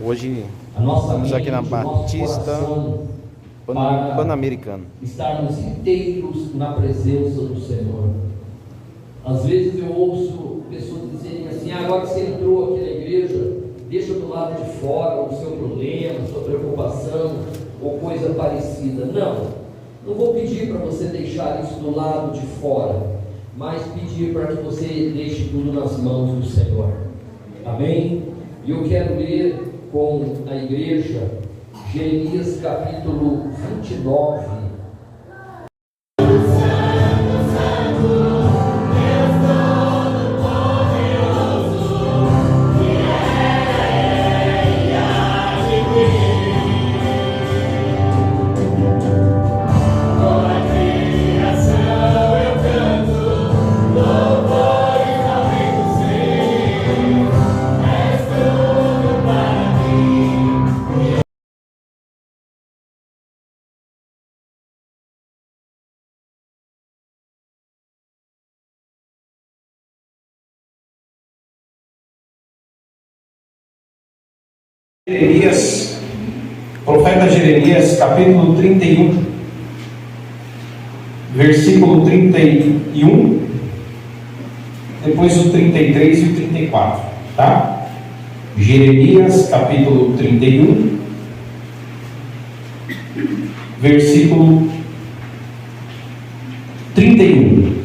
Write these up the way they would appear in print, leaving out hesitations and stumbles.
Hoje a nossa estamos aqui na mente, o nosso Batista coração, para Pan-Americano. estarmos inteiros na presença do Senhor. Às vezes eu ouço pessoas dizerem assim: agora que você entrou aqui na igreja, deixa do lado de fora o seu problema, a sua preocupação ou coisa parecida. Não vou pedir para você deixar isso do lado de fora, mas pedir para que você deixe tudo nas mãos do Senhor. Amém? E eu quero ler com a igreja Jeremias capítulo 29. Jeremias, profeta Jeremias, capítulo 31, versículo 31, depois o 33 e o 34, tá? Jeremias, capítulo 31, versículo 31.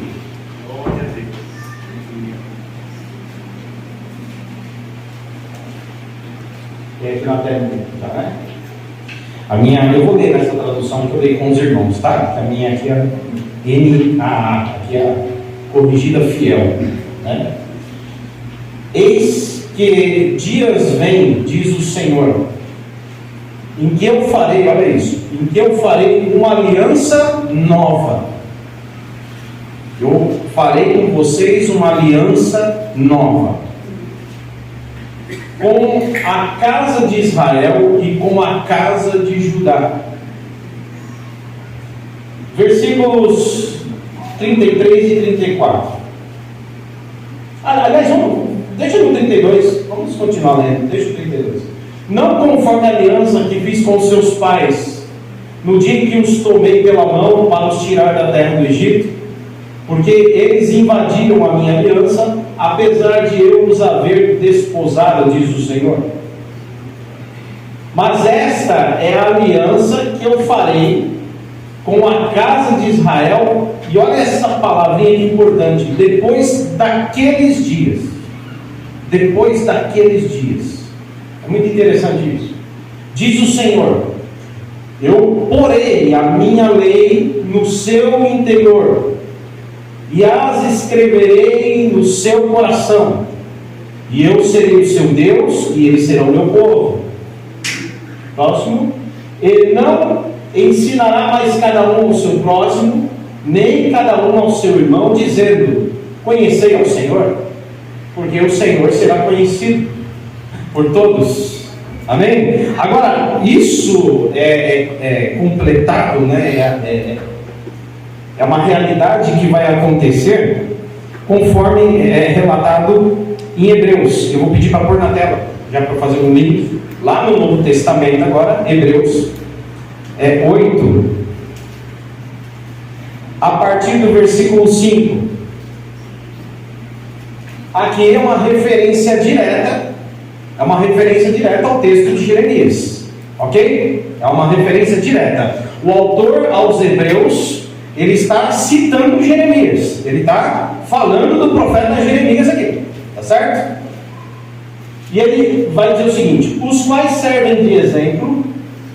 Aqui na tela, tá, né? A minha, eu vou ler nessa tradução que eu dei com os irmãos, tá? A minha aqui é NAA, aqui é a corrigida fiel, né? Eis que dias vêm, diz o Senhor, em que eu farei, olha isso, em que eu farei uma aliança nova. Eu farei com vocês uma aliança nova, com a casa de Israel e com a casa de Judá. Versículos 33 e 34. Aliás, deixa no 32, vamos continuar lendo, deixa o 32. Não conforme a aliança que fiz com seus pais, no dia em que os tomei pela mão para os tirar da terra do Egito, porque eles invadiram a minha aliança, apesar de eu os haver desposado, diz o Senhor. Mas esta é a aliança que eu farei com a casa de Israel, e olha essa palavrinha que importante, depois daqueles dias. Depois daqueles dias. É muito interessante isso. Diz o Senhor: eu porei a minha lei no seu interior, e as escreverei no seu coração, e eu serei o seu Deus, e eles serão meu povo. Próximo. Ele não ensinará mais cada um ao seu próximo, nem cada um ao seu irmão, dizendo: conhecei ao Senhor, porque o Senhor será conhecido por todos. Amém? Agora, isso é completado, né? É uma realidade que vai acontecer conforme é relatado em Hebreus. Eu vou pedir para pôr na tela, já para fazer um link, lá no Novo Testamento agora, Hebreus 8, a partir do versículo 5. Aqui é uma referência direta, ao texto de Jeremias, ok? É uma referência direta. O autor aos Hebreus, ele está citando Jeremias, ele está falando do profeta Jeremias aqui, tá certo? E ele vai dizer o seguinte: os quais servem de exemplo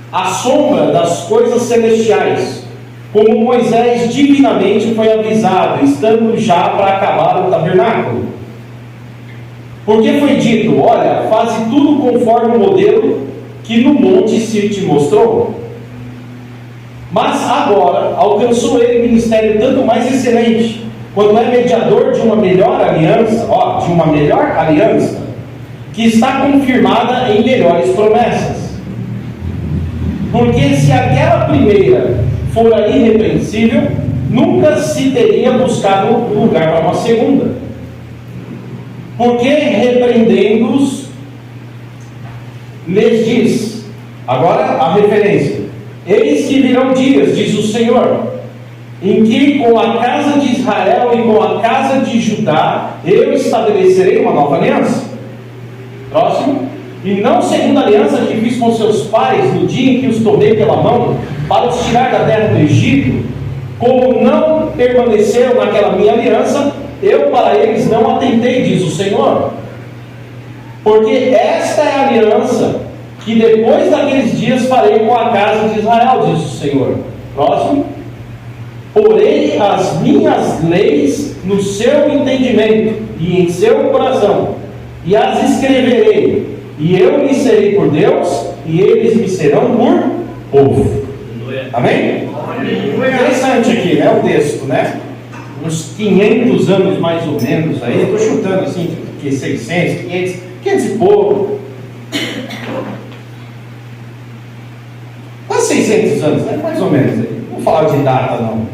à sombra das coisas celestiais, como Moisés divinamente foi avisado, estando já para acabar o tabernáculo. Porque foi dito: olha, faze tudo conforme o modelo que no monte se te mostrou. Mas agora alcançou ele ministério tanto mais excelente, quando é mediador de uma melhor aliança, que está confirmada em melhores promessas. Porque se aquela primeira fora irrepreensível, nunca se teria buscado lugar para uma segunda. Porque repreendendo-os lhes diz, agora a referência: eis que virão dias, diz o Senhor, em que com a casa de Israel e com a casa de Judá eu estabelecerei uma nova aliança. Próximo. E não segundo a aliança que fiz com seus pais no dia em que os tomei pela mão para os tirar da terra do Egito, como não permaneceram naquela minha aliança, eu para eles não atentei, diz o Senhor. Porque esta é a aliança que depois daqueles dias farei com a casa de Israel, diz o Senhor. Próximo. Porei as minhas leis no seu entendimento e em seu coração, e as escreverei, e eu lhes serei por Deus, e eles me serão por povo. Amém? Interessante aqui, né, o texto, né? Uns 500 anos mais ou menos aí, eu estou chutando assim, que 600, 500 e pouco. Quase 600 anos, né? Mais ou menos aí. Não vou falar de data não.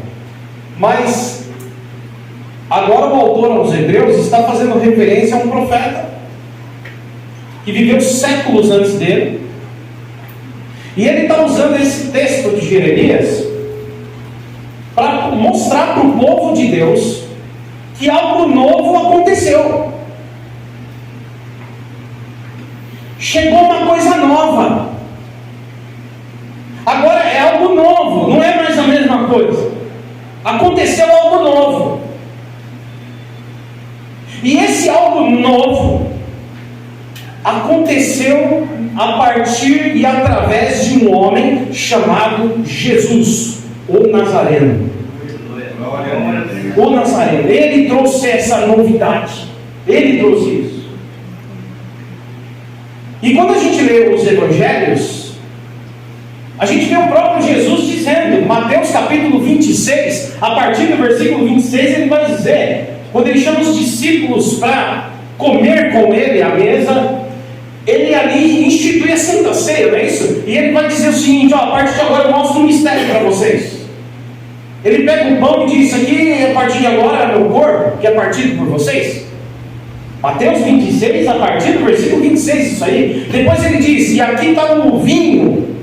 Mas agora o autor aos Hebreus está fazendo referência a um profeta que viveu séculos antes dele, e ele está usando esse texto de Jeremias para mostrar para o povo de Deus que algo novo aconteceu. Chegou uma coisa nova. Agora é algo novo, não é mais a mesma coisa. Aconteceu algo novo. E esse algo novo aconteceu a partir e através de um homem chamado Jesus, o Nazareno. O Nazareno, ele trouxe essa novidade, ele trouxe isso. E quando a gente lê os evangelhos, a gente vê o próprio Jesus dizendo, Mateus capítulo 26, a partir do versículo 26, ele vai dizer, quando ele chama os discípulos para comer com ele à mesa, ele ali institui a Santa Ceia, não é isso? E ele vai dizer o seguinte: ó, a partir de agora eu mostro um mistério para vocês. Ele pega o pão e diz: isso aqui, a partir de agora, é meu corpo, que é partido por vocês. Mateus 26, a partir do versículo 26, isso aí. Depois ele diz: e aqui está o vinho.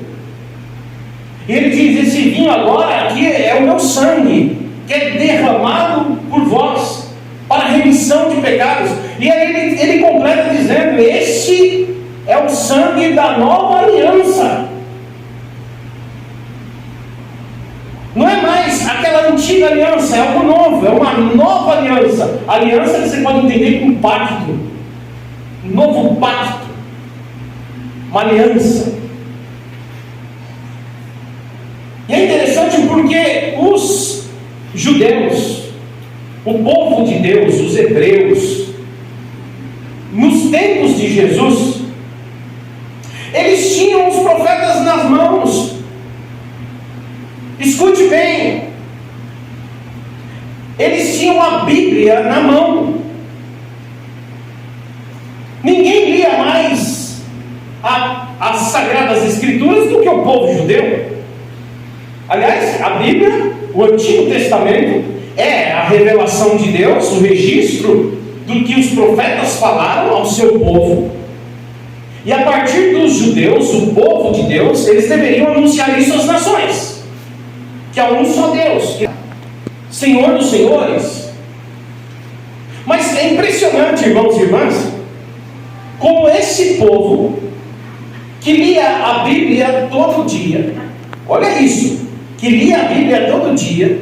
E ele diz: esse vinho agora aqui é o meu sangue, que é derramado por vós, para a remissão de pecados. E aí ele completa dizendo: este é o sangue da nova aliança. Não é mais aquela antiga aliança, é algo novo, é uma nova aliança. Aliança que você pode entender como pacto, um novo pacto, uma aliança. E é interessante porque os judeus, o povo de Deus, os hebreus, nos tempos de Jesus, eles tinham os profetas nas mãos. Escute bem, eles tinham a Bíblia na mão. Ninguém lia mais as Sagradas Escrituras do que o povo judeu. Aliás, a Bíblia, o Antigo Testamento, é a revelação de Deus, o registro do que os profetas falaram ao seu povo. E a partir dos judeus, o povo de Deus, eles deveriam anunciar isso às nações, que há um só Deus, que é Senhor dos senhores. Mas é impressionante, irmãos e irmãs, como esse povo que lia a Bíblia todo dia, olha isso, que lia a Bíblia todo dia.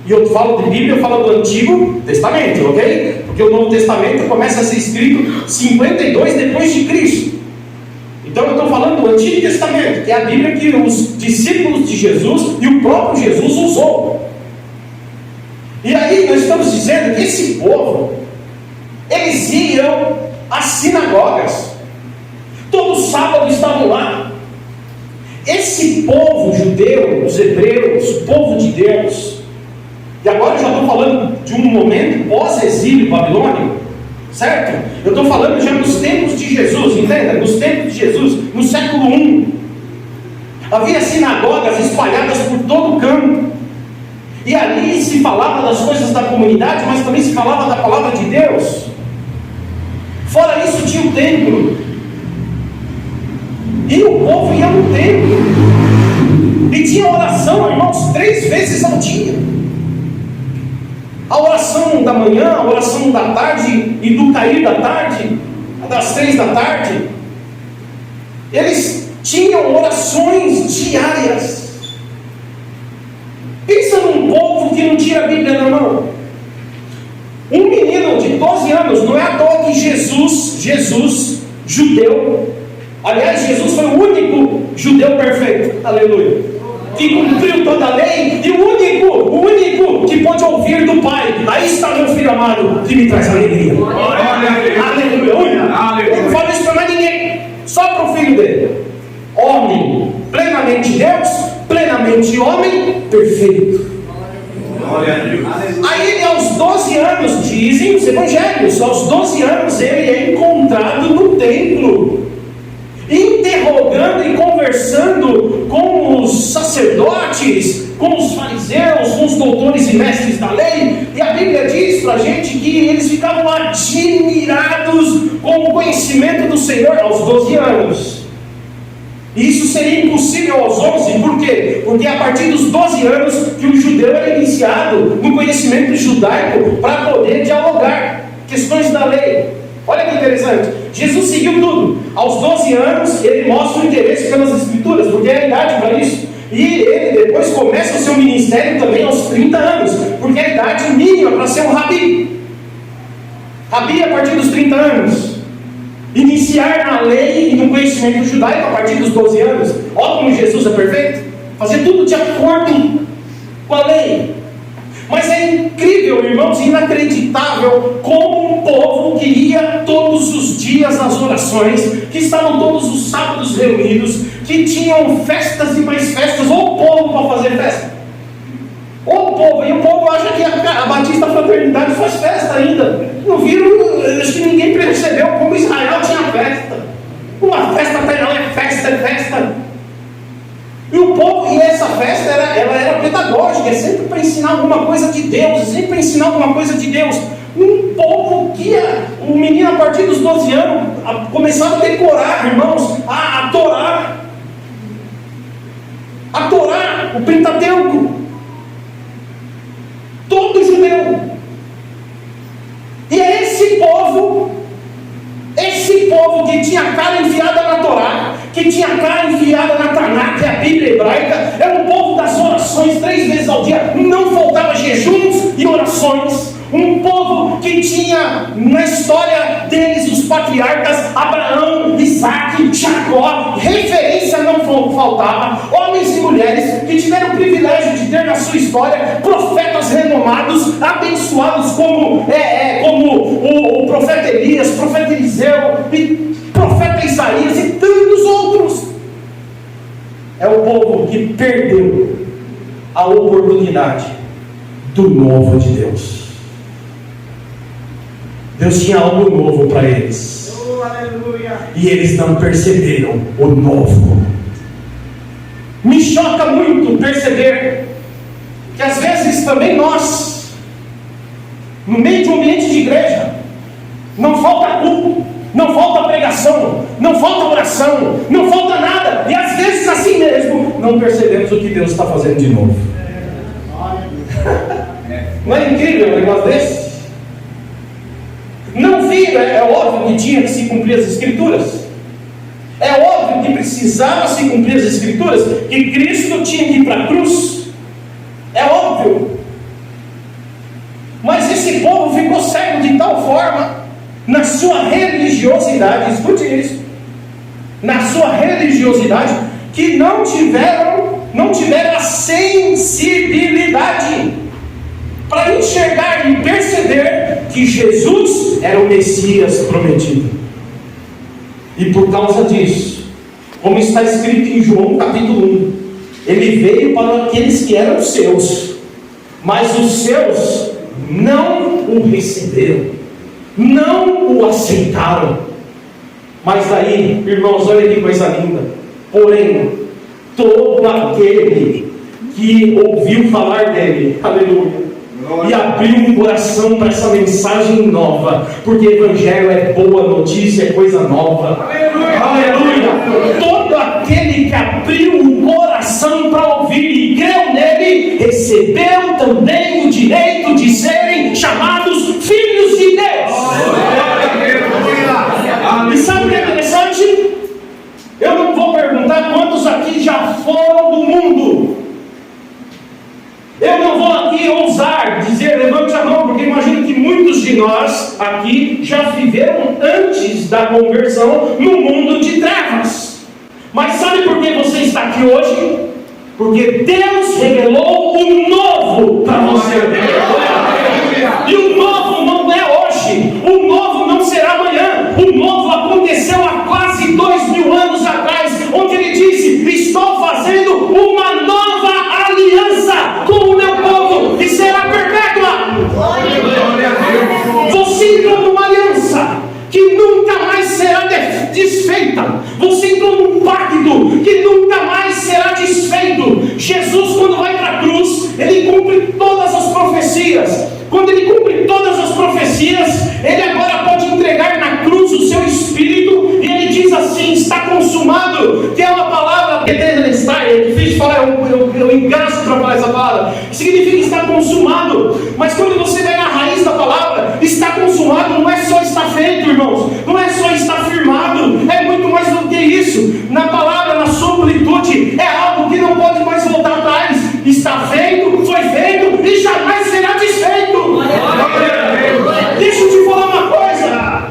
E eu falo de Bíblia, eu falo do Antigo Testamento, ok? Porque o Novo Testamento começa a ser escrito 52 depois de Cristo. Então eu estou falando do Antigo Testamento, que é a Bíblia que os discípulos de Jesus e o próprio Jesus usou. E aí nós estamos dizendo que esse povo, eles iam às sinagogas, todo sábado estavam lá. Esse povo judeu, os hebreus, o povo de Deus, e agora eu já estou falando de um momento pós-exílio babilônico, certo? Eu estou falando já nos tempos de Jesus, entenda? Nos tempos de Jesus, no século I. Havia sinagogas espalhadas por todo o campo. E ali se falava das coisas da comunidade, mas também se falava da palavra de Deus. Fora isso tinha o templo. E o povo ia no templo. E tinha oração, irmãos, 3 vezes ao dia. A oração da manhã, a oração da tarde e do cair da tarde, das 3 da tarde. Eles tinham orações diárias. Pensa num povo que não tinha a Bíblia na mão. Um menino de 12 anos, não é à toa que Jesus, judeu, aliás, Jesus foi o único judeu perfeito, aleluia, que cumpriu toda a lei, e o único que pôde ouvir do Pai: aí está meu filho amado, que me traz alegria. Aleluia. Não fala isso para mais ninguém, só para o filho dele. Homem, plenamente Deus, plenamente homem, perfeito. Aí ele, aos 12 anos, dizem os evangelhos, aos 12 anos ele é encontrado no templo, interrogando e conversando com os sacerdotes, com os fariseus, com os doutores e mestres da lei. E a Bíblia diz para a gente que eles ficavam admirados com o conhecimento do Senhor aos 12 anos. E isso seria impossível aos 11, por quê? Porque é a partir dos 12 anos que o judeu era iniciado no conhecimento judaico para poder dialogar questões da lei. Olha que interessante, Jesus seguiu tudo. Aos 12 anos ele mostra o interesse pelas escrituras, porque é a idade para isso. E ele depois começa o seu ministério também aos 30 anos, porque é a idade mínima para ser um rabi. Rabi a partir dos 30 anos. Iniciar na lei e no conhecimento judaico a partir dos 12 anos. Olha como Jesus é perfeito. Fazer tudo de acordo com a lei. Mas é incrível, irmãos, inacreditável como um povo que ia todos os dias nas orações, que estavam todos os sábados reunidos, que tinham festas e mais festas, ou povo para fazer festa. Ou povo, e o povo acha que a Batista Fraternidade faz festa ainda. Não viram, acho que ninguém percebeu como Israel tinha festa. Uma festa até não é festa, é festa. E o povo, e essa festa ela era pedagógica, é sempre para ensinar alguma coisa de Deus, é sempre para ensinar alguma coisa de Deus. Um povo que o menino a partir dos 12 anos começava a decorar, irmãos, a Torá, o Pentateuco. Todo judeu. E é esse povo que tinha a cara enfiada na Torá, que tinha a cara enfiada na Taná, que é a Bíblia hebraica, era um povo das orações 3 vezes ao dia, não faltava jejuns e orações. Um povo que tinha na história deles os patriarcas Abraão, Isaac, Jacó, referência não faltava, homens e mulheres que tiveram o privilégio de ter na sua história profetas renomados, abençoados como o profeta Elias, profeta Eliseu, e profeta Isaías e tantos outros. É o povo que perdeu a oportunidade do novo de Deus. Deus tinha algo novo para eles. E eles não perceberam o novo. Me choca muito perceber que às vezes também nós, no meio de um ambiente de igreja, não falta culto, não falta pregação, não falta oração, não falta nada. E às vezes assim mesmo não percebemos o que Deus está fazendo de novo. Não é incrível um negócio desse? Não vira, é óbvio que tinha que se cumprir as Escrituras. É óbvio que precisava se cumprir as Escrituras, que Cristo tinha que ir para a cruz. É óbvio. Mas esse povo ficou cego de tal forma na sua religiosidade, escute isso, na sua religiosidade, que não tiveram a sensibilidade para enxergar e perceber que Jesus era o Messias prometido. E por causa disso, como está escrito em João capítulo 1, ele veio para aqueles que eram seus, mas os seus não o receberam, não o aceitaram. Mas daí, irmãos, olha que coisa linda. Porém, todo aquele que ouviu falar dele, aleluia, e abriu um coração para essa mensagem nova, porque Evangelho é boa notícia, é coisa nova, aleluia, Todo aquele que abriu o coração para ouvir e creu nele, recebeu também o direito de serem chamados filhos de Deus. E sabe o que é interessante? Eu não vou perguntar quantos aqui já foram do mundo. Eu não vou aqui ousar dizer, levante a mão, porque imagino que muitos de nós aqui já viveram antes da conversão no mundo de trevas. Mas sabe por que você está aqui hoje? Porque Deus revelou o novo para você. E o novo não é hoje, o novo não será amanhã, o novo aconteceu há quase 2000 anos atrás, onde ele disse: estou fazendo uma nova aliança com o meu povo, e será perpétua. Você entrou numa aliança que nunca mais será desfeita. Você entrou num pacto que nunca mais será desfeito. Jesus, quando vai para a cruz, ele cumpre todas as profecias. Quando ele cumpre todas as profecias, ele agora pode entregar na cruz o seu espírito, e ele diz assim: está consumado, que é uma palavra é difícil de falar, eu engasgo para falar essa palavra, significa estar consumado. Mas quando você vai na raiz da palavra, está consumado não é só estar feito, irmãos, não é só estar firmado, é muito mais do que isso. Na palavra, na sua amplitude, é algo que não pode mais voltar atrás. Está feito, foi feito e jamais será desfeito. Deixa eu te falar uma coisa.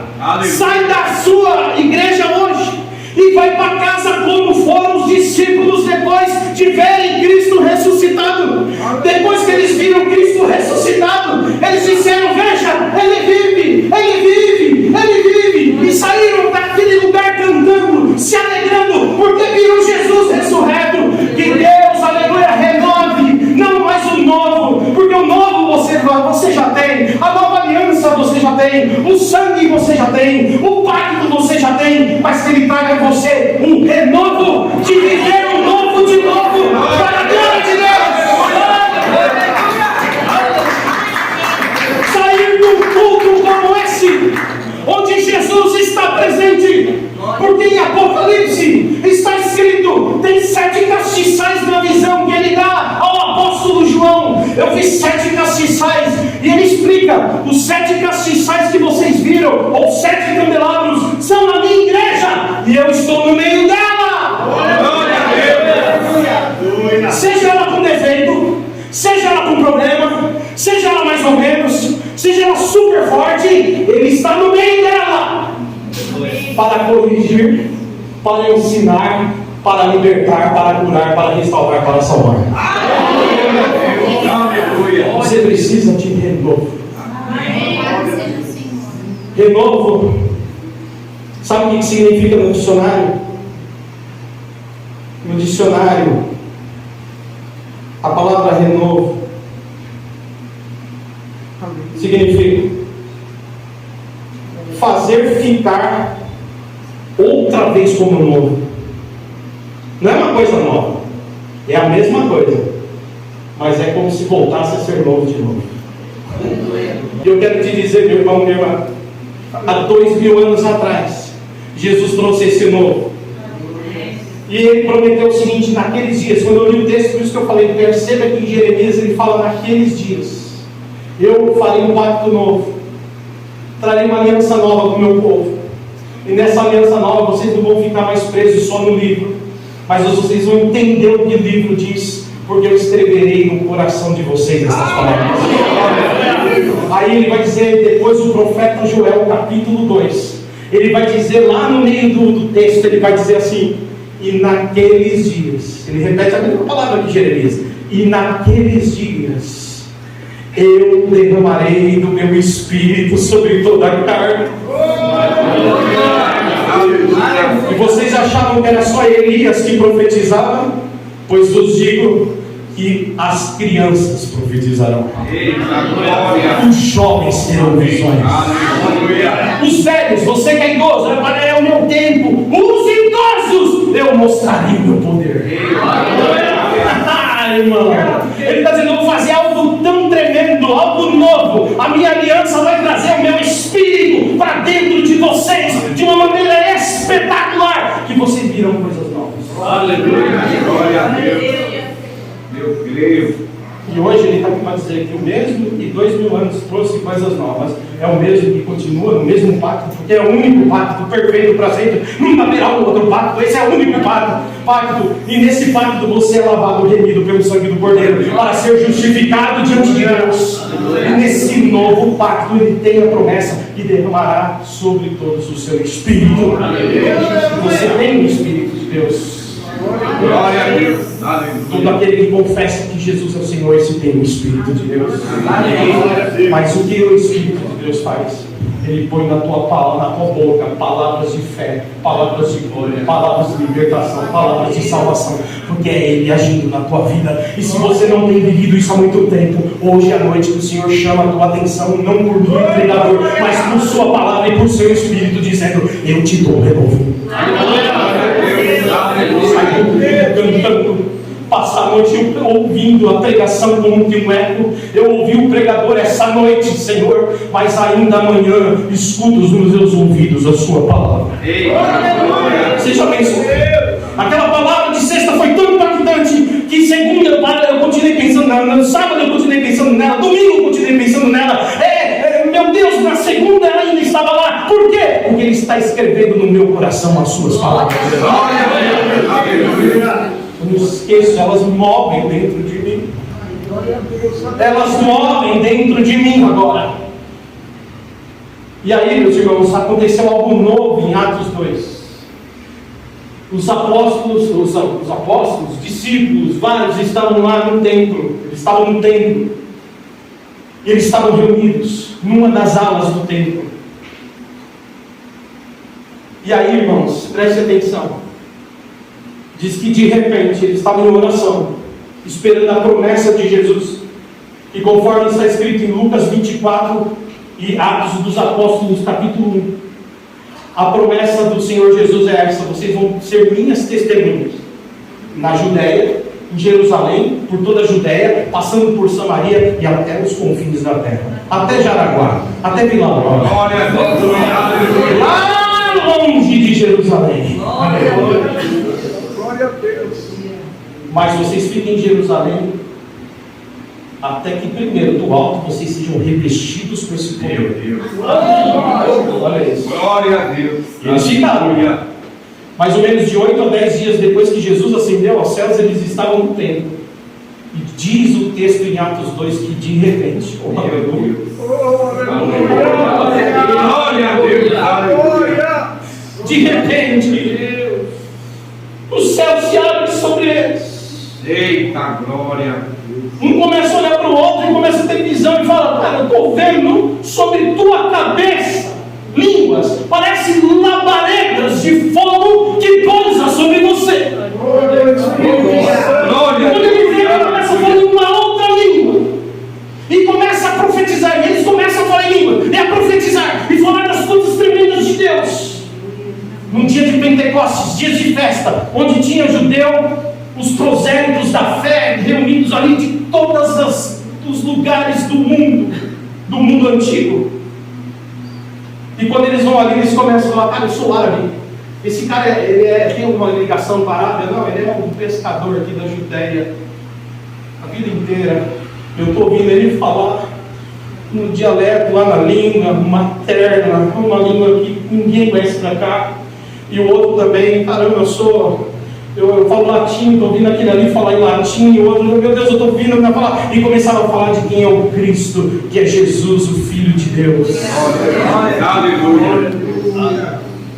Sai da sua igreja hoje e vai para casa como foram os discípulos depois de verem Cristo ressuscitado. Depois que eles viram Cristo ressuscitado, eles disseram: veja, Ele vive, Ele vive, Ele vive. E saíram daquele lugar cantando, se alegrando, porque viram Jesus ressurreto. Que Deus, aleluia, renove, não mais o novo, porque o novo você já tem, a nova aliança você já tem, o sangue você já tem, o pacto você já tem, mas que Ele traga a você um renovo de viver um novo de novo, para a glória de Deus. Sair de um culto como esse, onde Jesus está presente, porque em Apocalipse está escrito, tem 7 castiçais na visão que ele dá ao apóstolo João. Eu vi 7 castiçais, e ele explica: os 7 castiçais que vocês viram, ou 7 candelabros, são na minha igreja, e eu estou no meio dela. Seja ela com defeito, seja ela com problema, seja ela mais ou menos, seja ela super forte, ele está no meio dela, para corrigir, para ensinar, para libertar, para curar, para restaurar, para salvar. Você precisa de renovo. Renovo, sabe o que significa no dicionário? No dicionário, a palavra renovo significa fazer ficar outra vez como novo. Não é uma coisa nova, é a mesma coisa, mas é como se voltasse a ser novo de novo. E eu quero te dizer, meu irmão, minha irmã, há 2000 anos atrás, Jesus trouxe esse novo. E ele prometeu o seguinte: naqueles dias, quando eu li o texto, por isso que eu falei, perceba que em Jeremias ele fala: naqueles dias, eu farei um pacto novo, trarei uma aliança nova com o meu povo. E nessa aliança nova vocês não vão ficar mais presos só no livro, mas vocês vão entender o que o livro diz, porque eu escreverei no coração de vocês essas palavras. Aí ele vai dizer, depois o profeta Joel, capítulo 2, ele vai dizer lá no meio do texto, ele vai dizer assim: e naqueles dias, ele repete a mesma palavra que Jeremias, e naqueles dias eu derramarei do meu espírito sobre toda a carne. E vocês achavam que era só Elias que profetizava? Pois vos digo que as crianças profetizarão, os jovens terão visões, os velhos, você que é idoso, é o meu tempo, os idosos, eu mostrarei o meu poder. Irmão, ele está dizendo: eu vou fazer algo tão tremendo, algo novo. A minha aliança vai trazer o meu espírito para dentro de vocês de uma maneira espetacular, que vocês viram ele está aqui para dizer que o mesmo que 2000 anos trouxe coisas novas é o mesmo que continua no mesmo pacto, porque é o único pacto perfeito para sempre. Nunca haverá um outro pacto, esse é o único pacto. E nesse pacto você é lavado, remido pelo sangue do Cordeiro, para ser justificado diante de Deus. E nesse novo pacto ele tem a promessa que derramará sobre todos o seu Espírito. Você tem o Espírito de Deus. Glória a Deus. Todo aquele que confessa que Jesus é o Senhor, esse tem o Espírito de Deus. Mas o que o Espírito de Deus faz? Ele põe na tua boca palavras de fé, palavras de glória, palavras de libertação, palavras de salvação, porque é Ele agindo na tua vida. E se você não tem vivido isso há muito tempo, hoje à noite o Senhor chama a tua atenção, não por mim, pregador, mas por sua palavra e por seu Espírito, dizendo: eu te dou renovo. Cantando, passar a noite ouvindo a pregação como que um eco. Eu ouvi o pregador essa noite, Senhor, mas ainda amanhã escuto nos meus ouvidos a sua palavra. Seja abençoado. Aquela palavra de sexta foi tão impactante que segunda eu continuei pensando nela, no sábado eu continuei pensando nela, domingo eu continuei pensando nela. Meu Deus, na segunda ela ainda estava lá. Por quê? Porque Ele está escrevendo no meu coração as suas palavras. Eu não esqueço, elas movem dentro de mim. Elas movem dentro de mim agora. E aí, meus irmãos, aconteceu algo novo em Atos 2. Os apóstolos, os discípulos, vários estavam lá no templo. Eles estavam no templo. E eles estavam reunidos numa das alas do templo. E aí, irmãos, preste atenção. Diz que de repente eles estavam em oração, esperando a promessa de Jesus. E conforme está escrito em Lucas 24 e Atos dos Apóstolos, capítulo 1, a promessa do Senhor Jesus é essa: vocês vão ser minhas testemunhas na Judéia, em Jerusalém, por toda a Judéia, passando por Samaria e até os confins da terra, até Jaraguá, até Vila Nova, lá longe de Jerusalém. Glória a Deus. Mas vocês fiquem em Jerusalém até que primeiro do alto vocês sejam revestidos com esse poder. Olha isso. Glória a Deus. Eles ficaram. Mais ou menos de 8 a 10 dias depois que Jesus ascendeu aos céus, eles estavam no templo. E diz o texto em Atos 2 que de repente, Glória a Deus. de repente, os céus se abrem sobre eles. Eita glória. Um começa a olhar para o outro e começa a ter visão e fala: cara, eu estou vendo sobre tua cabeça línguas, parecem labaredas de fogo que pousa sobre você. Quando ele vê, ele começa a falar em uma outra língua e começa a profetizar. E eles começam a falar em língua e a profetizar e falar das coisas tremendas de Deus. Num dia de Pentecostes, dias de festa, onde tinha judeu, os prosélitos da fé reunidos ali de todos os lugares do mundo antigo. E quando eles vão ali, eles começam a falar: cara, eu sou árabe. Esse cara tem uma ligação com a Arábia? Não, ele é um pescador aqui da Judéia. A vida inteira eu estou ouvindo ele falar no dialeto, lá na língua materna, uma língua que ninguém conhece pra cá. E o outro também: caramba, eu falo latim, estou ouvindo aquele ali falar em latim. E o outro: meu Deus, eu estou ouvindo ele falar. E começaram a falar de quem é o Cristo, que é Jesus, o Filho de Deus. Aleluia.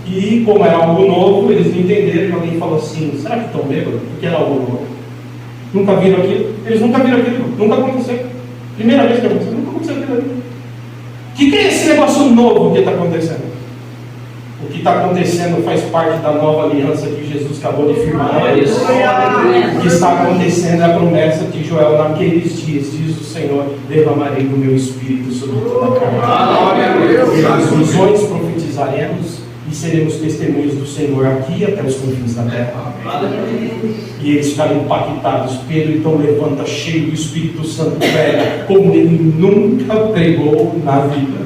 E como era algo novo, eles não entenderam. E alguém falou assim: será que estão bêbados? Porque era algo novo. Nunca viram aquilo? Eles nunca viram aquilo, nunca aconteceu. Primeira vez que aconteceu, nunca aconteceu aquilo ali. O que é esse negócio novo que está acontecendo? O que está acontecendo faz parte da nova aliança que Jesus acabou de firmar. O que está acontecendo é a promessa de Joel: naqueles dias, diz o Senhor, derramarei do meu Espírito sobre toda a carne. As visões profetizaremos e seremos testemunhas do Senhor aqui até os confins da terra. E eles ficaram impactados. Pedro então levanta, cheio do Espírito Santo, prega como ele nunca pregou na vida.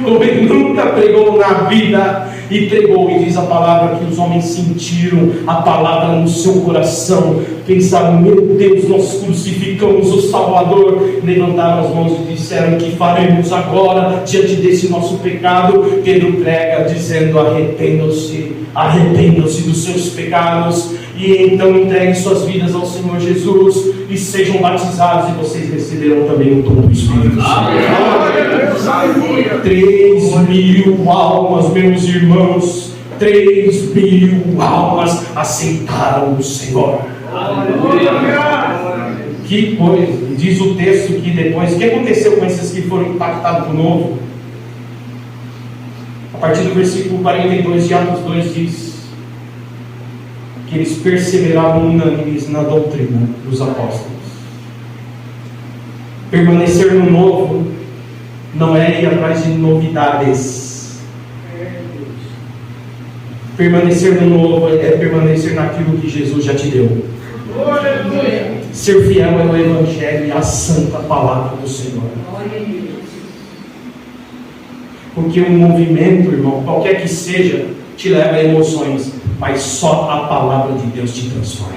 Como ele nunca pregou na vida. e pregou, e diz a palavra que os homens sentiram a palavra no seu coração, pensaram: meu Deus, nós crucificamos o Salvador, levantaram as mãos e disseram: que faremos agora diante desse nosso pecado? Pedro prega dizendo: arrependam-se, arrependam-se dos seus pecados, e então entreguem suas vidas ao Senhor Jesus e sejam batizados, e vocês receberão também o dom do Espírito Santo. 3.000 almas, meus irmãos, 3.000 almas aceitaram o Senhor. Que coisa! Diz o texto que depois, o que aconteceu com esses que foram impactados por novo? A partir do versículo 42 de Atos 2 diz que eles perseveravam unânimes na doutrina dos apóstolos. Permanecer no novo não é ir atrás de novidades. Permanecer no novo é permanecer naquilo que Jesus já te deu. Ser fiel ao Evangelho e à santa palavra do Senhor. Porque o movimento, irmão, qualquer que seja, te leva a emoções, mas só a palavra de Deus te transforma.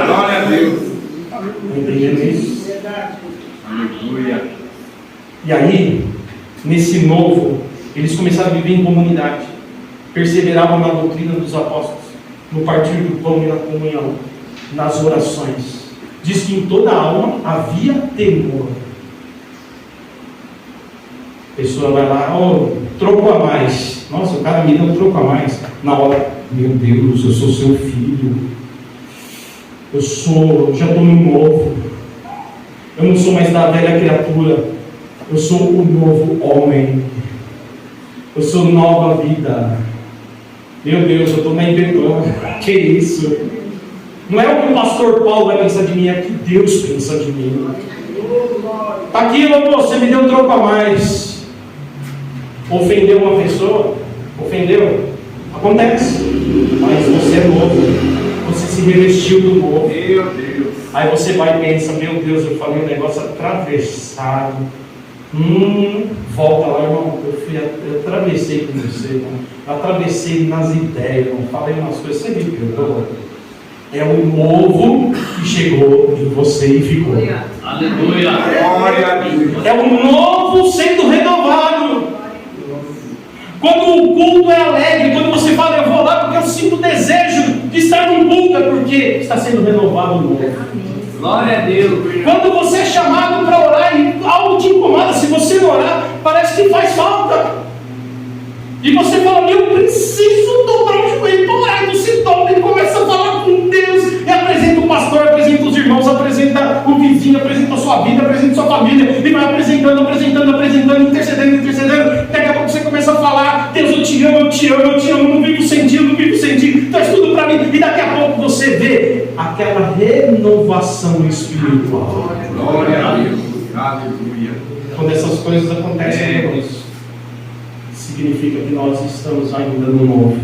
Glória a Deus. Está entendendo isso? Aleluia. E aí, nesse novo, eles começaram a viver em comunidade, perseveravam na doutrina dos apóstolos, no partir do pão e na comunhão, nas orações. Diz que em toda a alma havia temor. A pessoa vai lá: oh, troco a mais. Nossa, o cara me deu um troco a mais. Na hora: meu Deus, eu sou seu filho. Eu já estou no novo. Eu não sou mais da velha criatura. Eu sou o novo homem. Eu sou nova vida. Meu Deus, eu estou na inventora. Que isso? Não é o que o pastor Paulo vai pensar de mim, é o que Deus pensa de mim. Está aqui, você me deu um troco a mais. Ofendeu uma pessoa? Ofendeu? Acontece. Mas você é novo. Você se revestiu do novo. Meu Deus. Aí você vai e pensa: meu Deus, eu falei um negócio atravessado. Volta lá, irmão. Eu atravessei com você, irmão. Eu atravessei nas ideias, irmão. Falei umas coisas, você me perdoa. É o novo que chegou em você e ficou. Aleluia. Glória a Deus. É o novo sendo renovado. Quando o culto é alegre, quando você fala: eu vou lá porque eu sinto o desejo de estar num culto, é porque está sendo renovado o novo. Glória a Deus. Quando você é chamado para orar e algo te incomoda, se você não orar, parece que faz falta. E você fala: eu preciso dobrar o joelho para orar. E você dobra e começa a falar com Deus. E apresenta o pastor, apresenta os irmãos, apresenta o vizinho, apresenta a sua vida, apresenta a sua família. E vai apresentando, intercedendo. Daqui a pouco você começa a falar: Deus, eu te amo, não vivo sem ti, tu és tudo para mim. E daqui a pouco você vê aquela renovação espiritual. Glória a Deus. Aleluia. Quando essas coisas acontecem, irmãos, significa que nós estamos ainda no novo.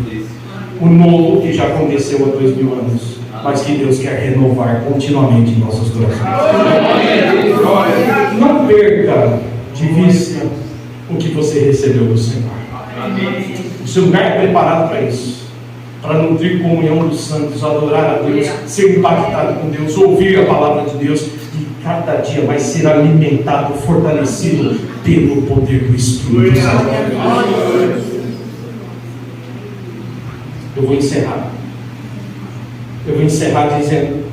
O novo que já aconteceu há 2000 anos, mas que Deus quer renovar continuamente em nossos corações. Não perca de vista o que você recebeu do Senhor. O seu lugar é preparado para isso, para nutrir comunhão dos santos, adorar a Deus, ser impactado com Deus, ouvir a palavra de Deus e cada dia vai ser alimentado, fortalecido pelo poder do Espírito Santo. Eu vou encerrar dizendo: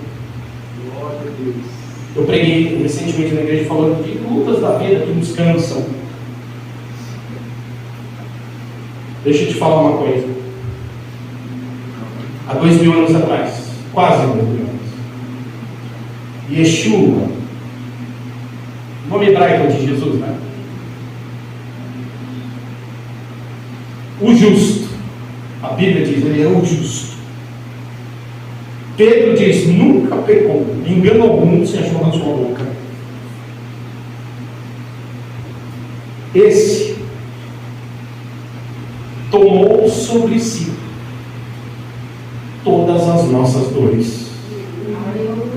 eu preguei recentemente na igreja falando de lutas da vida que nos cansam. Deixa eu te falar uma coisa. Há 2000 anos atrás, quase 2000 anos, Yeshua, nome hebraico de Jesus, né? O justo, a Bíblia diz, ele é o justo. Pedro diz: nunca pecou, engano algum se achou na sua boca. Esse tomou sobre si todas as nossas dores,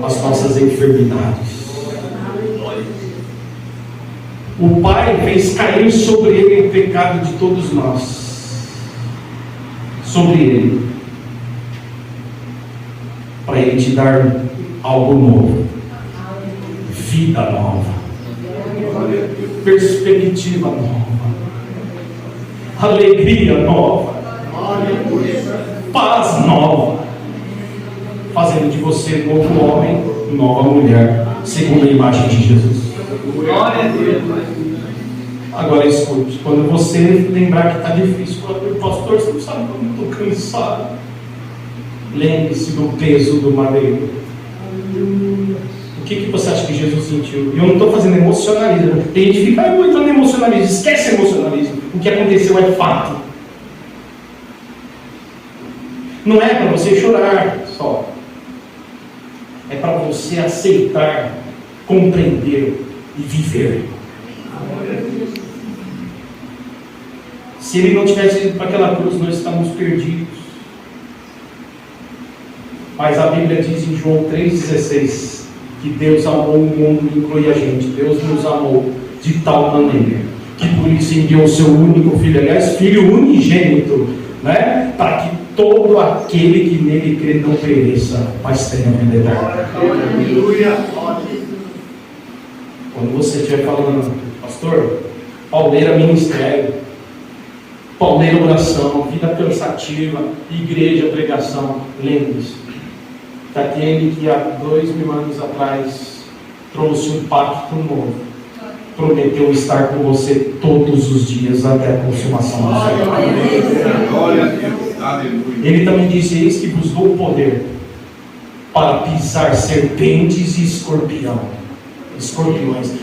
as nossas enfermidades. O Pai fez cair sobre ele o pecado de todos nós. sobre ele, para ele te dar algo novo, vida nova, perspectiva nova, alegria nova, paz nova, fazendo de você novo homem, nova mulher, segundo a imagem de Jesus. Glória a Deus. Agora escute, quando você lembrar que está difícil, pastor, você não sabe como eu estou cansado, lembre-se do peso do madeiro. O que você acha que Jesus sentiu? E eu não estou fazendo emocionalismo. Tem gente que fica muito no emocionalismo. Esquece emocionalismo. O que aconteceu é fato. Não é para você chorar só. É para você aceitar, compreender e viver. Se ele não tivesse ido para aquela cruz, nós estamos perdidos. Mas a Bíblia diz em João 3,16 que Deus amou o mundo, inclui a gente. Deus nos amou de tal maneira que por isso enviou o seu único filho, aliás, filho unigênito, né? Para que todo aquele que nele crê não pereça, mas tenha vida eterna. Quando você estiver falando, pastor, pauleira ministério, pauleira oração, vida cansativa, igreja, pregação, lembre-se daquele que há 2000 anos atrás trouxe um pacto novo, prometeu estar com você todos os dias até a consumação do século. Glória a Deus. Aleluia. Ele também disse: eis que vos dou poder para pisar serpentes e escorpiões,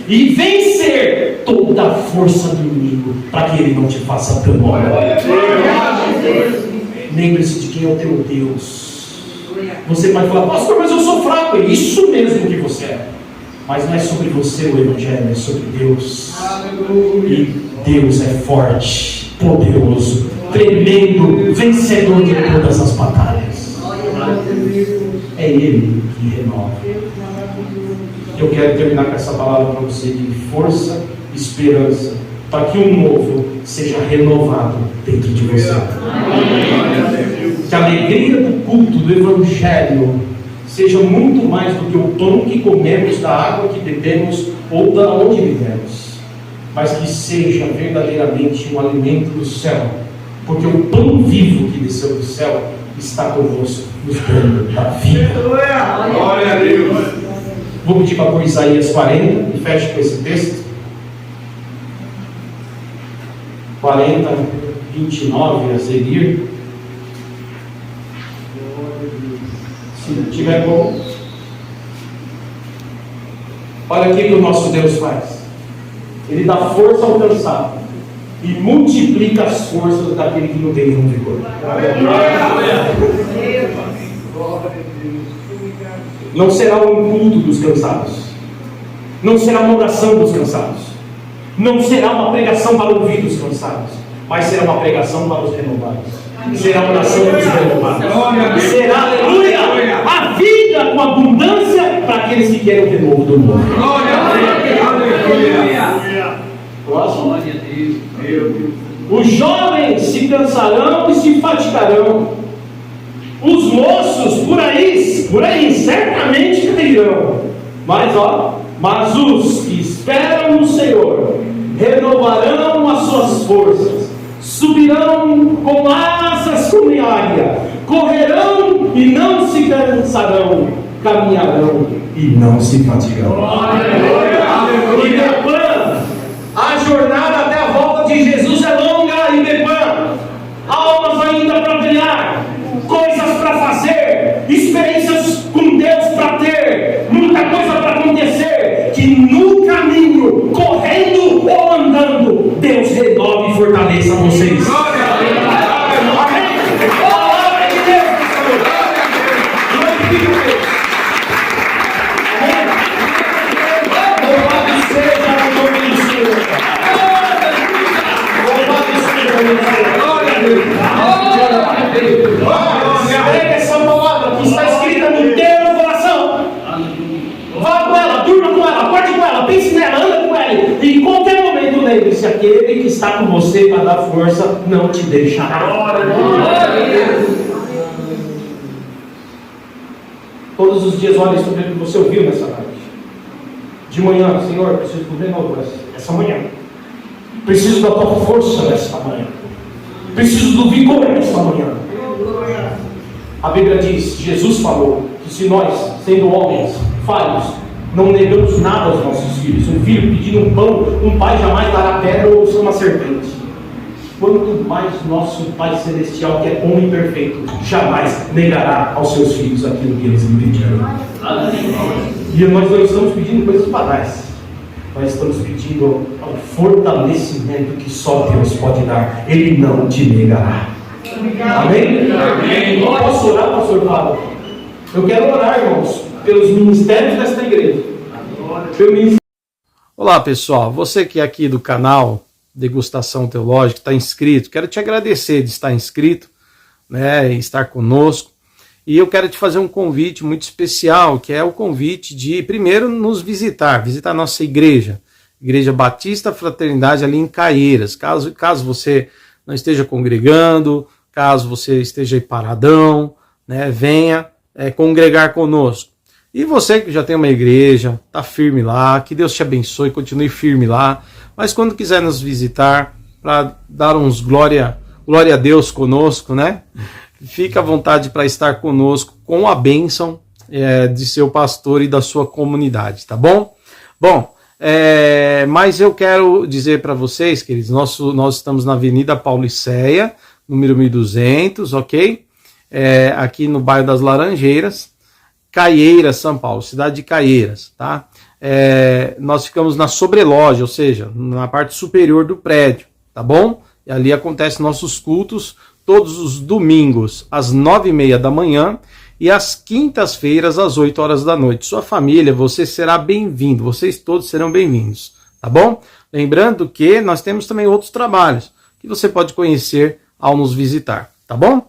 e vencer toda a força do inimigo, para que ele não te faça dano. Lembre-se de quem é o teu Deus. Você pode falar: pastor, mas eu sou fraco. É isso mesmo que você é. Mas não é sobre você o Evangelho, é sobre Deus. E Deus é forte, poderoso, tremendo, vencedor de todas as batalhas. É Ele que renova. Eu quero terminar com essa palavra para você de força, esperança, para que um novo seja renovado dentro de você. Que a alegria do culto, do Evangelho, seja muito mais do que o pão que comemos, da água que bebemos ou da onde vivemos, mas que seja verdadeiramente um alimento do céu, porque o pão vivo que desceu do céu está conosco, nos dando a vida. Glória a Deus. Vou pedir para pôr Isaías 40 e feche com esse texto. 40, 29 a seguir. Se tiver bom. Olha o que o nosso Deus faz. Ele dá força ao cansado e multiplica as forças daquele que não tem nenhum vigor. Não será um culto dos cansados, não será uma oração dos cansados, não será uma pregação para ouvir dos cansados, mas será uma pregação para os renovados. Será uma oração para os renovados. Será, aleluia, a vida com abundância para aqueles que querem o renovo do mundo. Próximo. Os jovens se cansarão e se fatigarão. Os moços por aí certamente cairão. Mas os que esperam no Senhor renovarão as suas forças, subirão com asas como águia, correrão e não se cansarão, caminharão e não se fatigarão. E depois, a jornada até a volta de Jesus é longa. E depois, almas ainda para ganhar, coisas para fazer, experiências com Deus para ter, muita coisa para acontecer, que no caminho, correndo ou andando, Deus renove e fortaleça vocês. Amém? Palavra de Deus, glorifica Deus. Louvado seja o nome do Senhor. Louvado seja o nome do Senhor. Glória a Deus. Pega essa palavra que está escrita no teu coração. Vá com ela, durma com ela, acorde com ela, pense nela, anda com ela. aquele que está com você para dar força não te deixará. Todos os dias, olha sobre o que você ouviu nessa noite. De manhã, Senhor, preciso do renovo essa manhã. Preciso da tua força nessa manhã. Preciso do vigor nessa manhã. A Bíblia diz, Jesus falou, que se nós, sendo homens falhos, não negamos nada aos nossos filhos, um filho pedindo um pão, um pai jamais dará pedra ou uma serpente. Quanto mais nosso Pai Celestial, que é homem perfeito, jamais negará aos seus filhos aquilo que eles lhe pediram. E nós não estamos pedindo coisas banais. Nós estamos pedindo o fortalecimento que só Deus pode dar. Ele não te negará. Amém? Amém. Eu posso orar, pastor Paulo? Eu quero orar, irmãos, pelos ministérios desta igreja. Olá, pessoal. Você que é aqui do canal Degustação Teológica, está inscrito, quero te agradecer de estar inscrito, né, e estar conosco. E eu quero te fazer um convite muito especial, que é o convite de, primeiro, nos visitar a nossa igreja, Igreja Batista Fraternidade ali em Caieiras. Caso você não esteja congregando, caso você esteja aí paradão, né, venha congregar conosco. E você que já tem uma igreja, está firme lá, que Deus te abençoe, continue firme lá. Mas quando quiser nos visitar, para dar uns glória a Deus conosco, né? Fica à vontade para estar conosco com a bênção de seu pastor e da sua comunidade, tá bom? Bom, mas eu quero dizer para vocês, queridos, nós estamos na Avenida Pauliceia, número 1200, ok? Aqui no bairro das Laranjeiras, Caieiras, São Paulo, cidade de Caieiras, tá? Nós ficamos na sobreloja, ou seja, na parte superior do prédio, tá bom? E ali acontecem nossos cultos todos os domingos, às 9h30 da manhã e às quintas-feiras, às 8 horas da noite. Sua família, você será bem-vindo, vocês todos serão bem-vindos, tá bom? Lembrando que nós temos também outros trabalhos que você pode conhecer ao nos visitar, tá bom?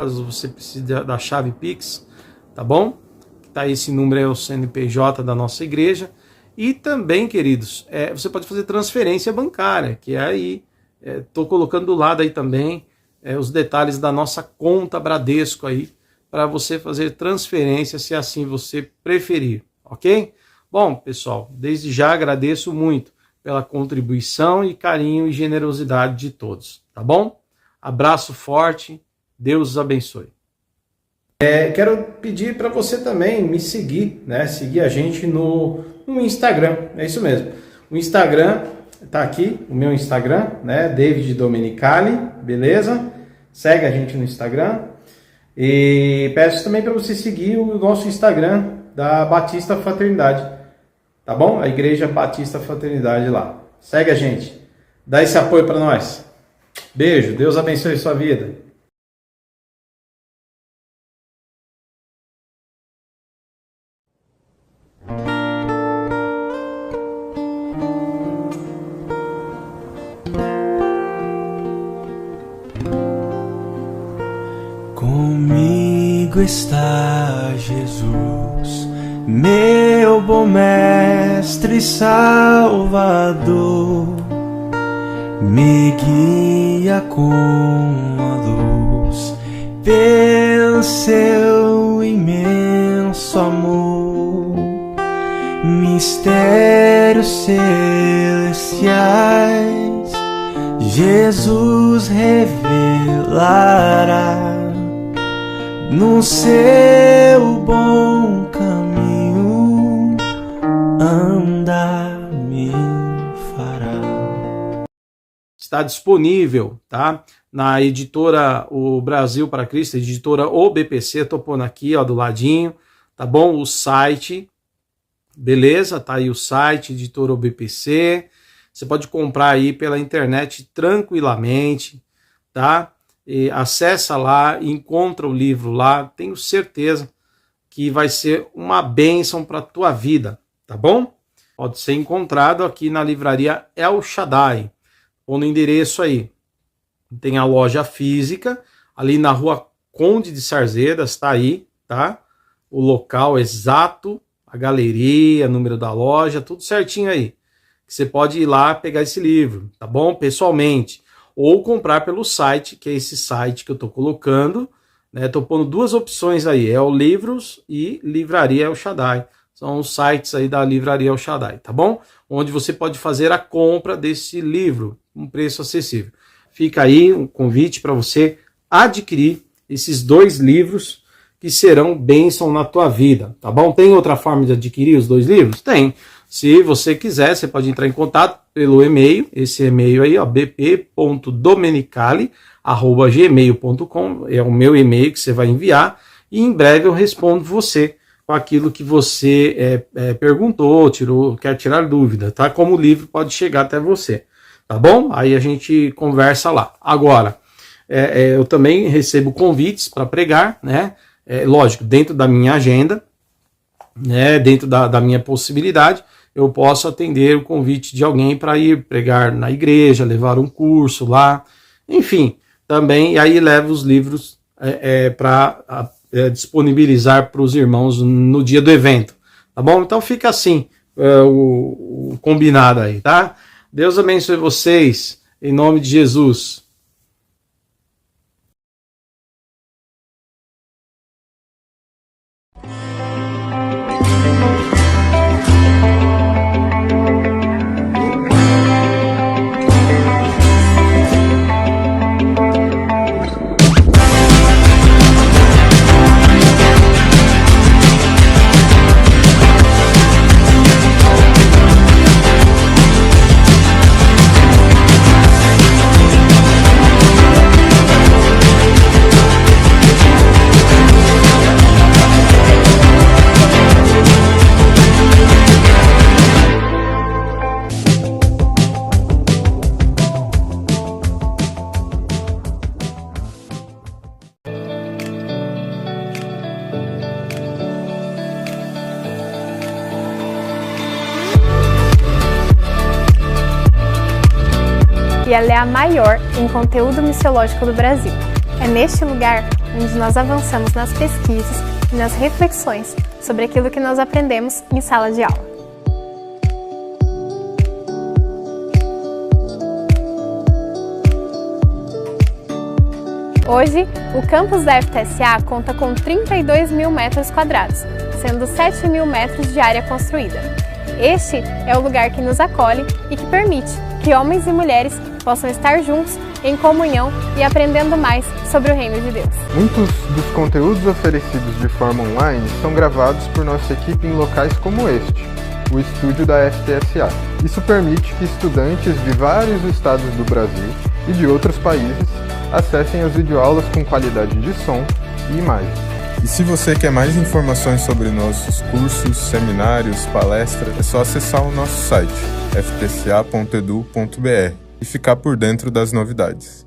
Caso você precise da chave Pix, tá bom? Tá, esse número é o CNPJ da nossa igreja. E também, queridos, você pode fazer transferência bancária, que é aí, tô colocando do lado aí também os detalhes da nossa conta Bradesco aí, para você fazer transferência, se assim você preferir, ok? Bom, pessoal, desde já agradeço muito pela contribuição e carinho e generosidade de todos, tá bom? Abraço forte. Deus os abençoe. Quero pedir para você também me seguir, né? Seguir a gente no Instagram, é isso mesmo. O Instagram tá aqui, o meu Instagram, né? David Domenicali, beleza? Segue a gente no Instagram. E peço também para você seguir o nosso Instagram da Batista Fraternidade, tá bom? A Igreja Batista Fraternidade lá. Segue a gente, dá esse apoio para nós. Beijo, Deus abençoe sua vida. Comigo está Jesus, meu bom mestre e salvador, me guia com a luz pelo seu imenso amor, mistérios celestiais Jesus revelará. No seu bom caminho andar me fará. Está disponível, tá? Na editora O Brasil para Cristo, editora OBPC, tô pondo aqui, ó, do ladinho, tá bom? O site, beleza? Tá aí o site, editora OBPC. Você pode comprar aí pela internet tranquilamente, tá? E acessa lá, encontra o livro lá, tenho certeza que vai ser uma bênção para a tua vida, tá bom? Pode ser encontrado aqui na livraria El Shaddai, ou no endereço aí. Tem a loja física, ali na rua Conde de Sarzeda, está aí, tá? O local exato, a galeria, número da loja, tudo certinho aí. Você pode ir lá pegar esse livro, tá bom? Pessoalmente. Ou comprar pelo site, que é esse site que eu tô colocando, né? Tô pondo duas opções aí, é o Livros e Livraria El Shaddai. São os sites aí da Livraria El Shaddai, tá bom? Onde você pode fazer a compra desse livro, um preço acessível. Fica aí um convite para você adquirir esses 2 livros que serão bênção na tua vida, tá bom? Tem outra forma de adquirir os 2 livros? Tem. Se você quiser, você pode entrar em contato pelo e-mail, esse e-mail aí, ó, bp.domenicali@gmail.com, é o meu e-mail que você vai enviar, e em breve eu respondo você com aquilo que você perguntou, quer tirar dúvida, tá? Como o livro pode chegar até você, tá bom? Aí a gente conversa lá. Agora, eu também recebo convites para pregar, né? Lógico, dentro da minha agenda, né? Dentro da minha possibilidade, eu posso atender o convite de alguém para ir pregar na igreja, levar um curso lá, enfim, também, e aí levo os livros para disponibilizar para os irmãos no dia do evento, tá bom? Então fica assim, o combinado aí, tá? Deus abençoe vocês, em nome de Jesus. E ela é a maior em conteúdo missiológico do Brasil. É neste lugar onde nós avançamos nas pesquisas e nas reflexões sobre aquilo que nós aprendemos em sala de aula. Hoje, o campus da FTSA conta com 32 mil metros quadrados, sendo 7 mil metros de área construída. Este é o lugar que nos acolhe e que permite que homens e mulheres possam estar juntos, em comunhão e aprendendo mais sobre o Reino de Deus. Muitos dos conteúdos oferecidos de forma online são gravados por nossa equipe em locais como este, o estúdio da FTSA. Isso permite que estudantes de vários estados do Brasil e de outros países acessem as videoaulas com qualidade de som e imagem. E se você quer mais informações sobre nossos cursos, seminários, palestras, é só acessar o nosso site, ftca.edu.br, e ficar por dentro das novidades.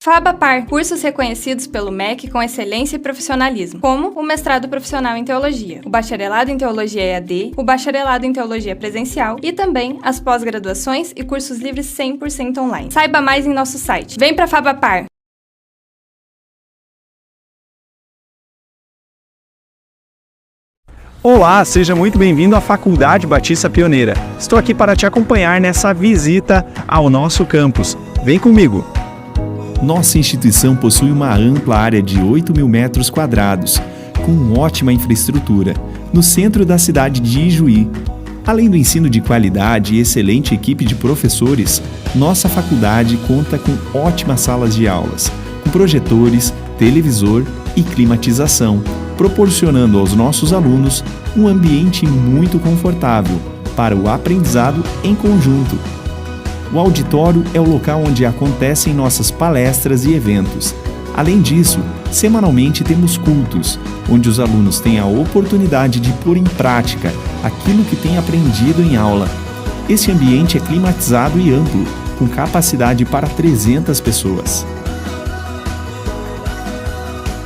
FABAPAR, cursos reconhecidos pelo MEC com excelência e profissionalismo, como o mestrado profissional em teologia, o bacharelado em teologia EAD, o bacharelado em teologia presencial e também as pós-graduações e cursos livres 100% online. Saiba mais em nosso site. Vem pra FABAPAR! Olá, seja muito bem-vindo à Faculdade Batista Pioneira. Estou aqui para te acompanhar nessa visita ao nosso campus. Vem comigo! Nossa instituição possui uma ampla área de 8.000 metros quadrados, com ótima infraestrutura, no centro da cidade de Ijuí. Além do ensino de qualidade e excelente equipe de professores, nossa faculdade conta com ótimas salas de aulas, com projetores, televisor e climatização, proporcionando aos nossos alunos um ambiente muito confortável para o aprendizado em conjunto. O auditório é o local onde acontecem nossas palestras e eventos. Além disso, semanalmente temos cultos, onde os alunos têm a oportunidade de pôr em prática aquilo que têm aprendido em aula. Esse ambiente é climatizado e amplo, com capacidade para 300 pessoas.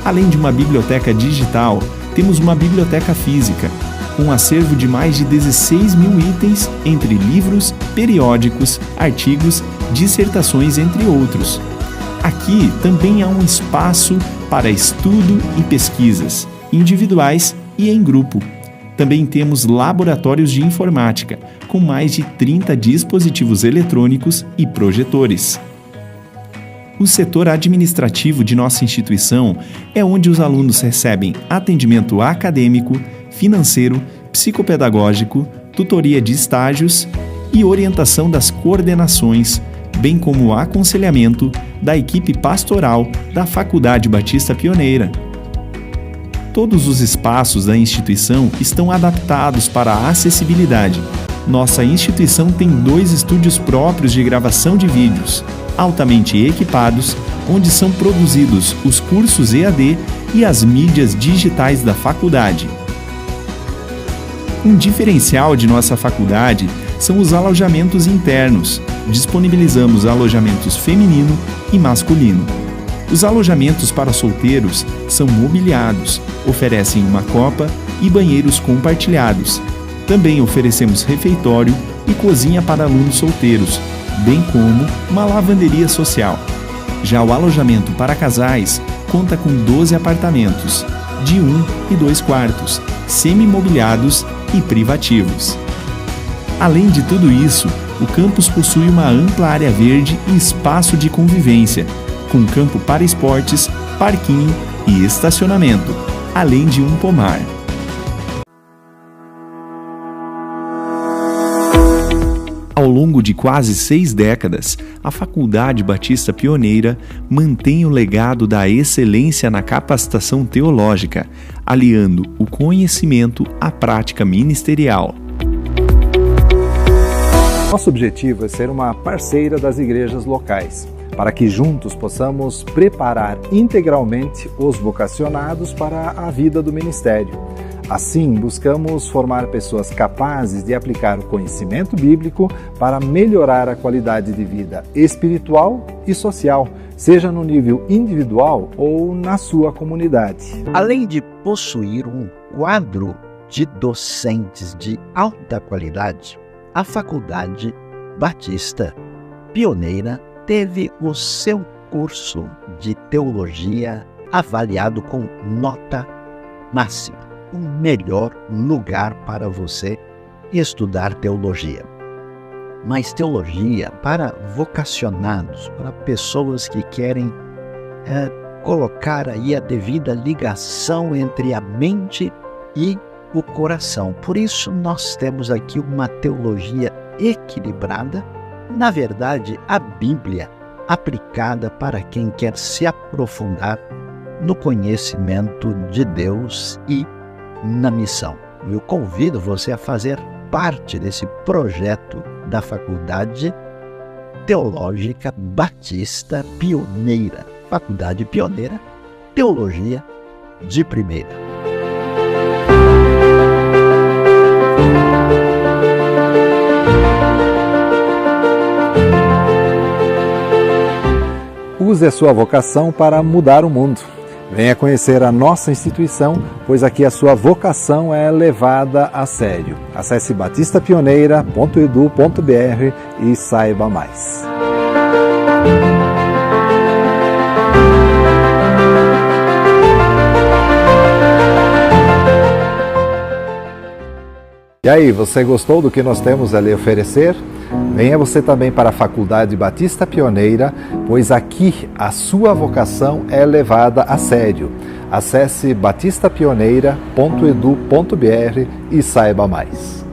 Além de uma biblioteca digital, temos uma biblioteca física, com um acervo de mais de 16.000 itens entre livros, periódicos, artigos, dissertações, entre outros. Aqui também há um espaço para estudo e pesquisas, individuais e em grupo. Também temos laboratórios de informática, com mais de 30 dispositivos eletrônicos e projetores. O setor administrativo de nossa instituição é onde os alunos recebem atendimento acadêmico, financeiro, psicopedagógico, tutoria de estágios e orientação das coordenações, bem como o aconselhamento da equipe pastoral da Faculdade Batista Pioneira. Todos os espaços da instituição estão adaptados para a acessibilidade. Nossa instituição tem 2 estúdios próprios de gravação de vídeos, altamente equipados, onde são produzidos os cursos EAD e as mídias digitais da faculdade. Um diferencial de nossa faculdade são os alojamentos internos. Disponibilizamos alojamentos feminino e masculino. Os alojamentos para solteiros são mobiliados, oferecem uma copa e banheiros compartilhados. Também oferecemos refeitório e cozinha para alunos solteiros, bem como uma lavanderia social. Já o alojamento para casais conta com 12 apartamentos, de 1 e 2 quartos, semi-mobiliados e privativos. Além de tudo isso, o campus possui uma ampla área verde e espaço de convivência, com campo para esportes, parquinho e estacionamento, além de um pomar. Ao longo de quase 6 décadas, a Faculdade Batista Pioneira mantém o legado da excelência na capacitação teológica, aliando o conhecimento à prática ministerial. Nosso objetivo é ser uma parceira das igrejas locais, para que juntos possamos preparar integralmente os vocacionados para a vida do ministério. Assim, buscamos formar pessoas capazes de aplicar o conhecimento bíblico para melhorar a qualidade de vida espiritual e social, seja no nível individual ou na sua comunidade. Além de possuir um quadro de docentes de alta qualidade, a Faculdade Batista Pioneira teve o seu curso de teologia avaliado com nota máxima. O melhor lugar para você estudar teologia. Mas teologia para vocacionados, para pessoas que querem colocar aí a devida ligação entre a mente e o coração. Por isso nós temos aqui uma teologia equilibrada, na verdade a Bíblia aplicada para quem quer se aprofundar no conhecimento de Deus e na missão. Eu convido você a fazer parte desse projeto da Faculdade Teológica Batista Pioneira. Faculdade Pioneira, Teologia de Primeira. O use a sua vocação para mudar o mundo. Venha conhecer a nossa instituição, pois aqui a sua vocação é levada a sério. Acesse batistapioneira.edu.br e saiba mais. E aí, você gostou do que nós temos a lhe oferecer? Venha você também para a Faculdade Batista Pioneira, pois aqui a sua vocação é levada a sério. Acesse batistapioneira.edu.br e saiba mais.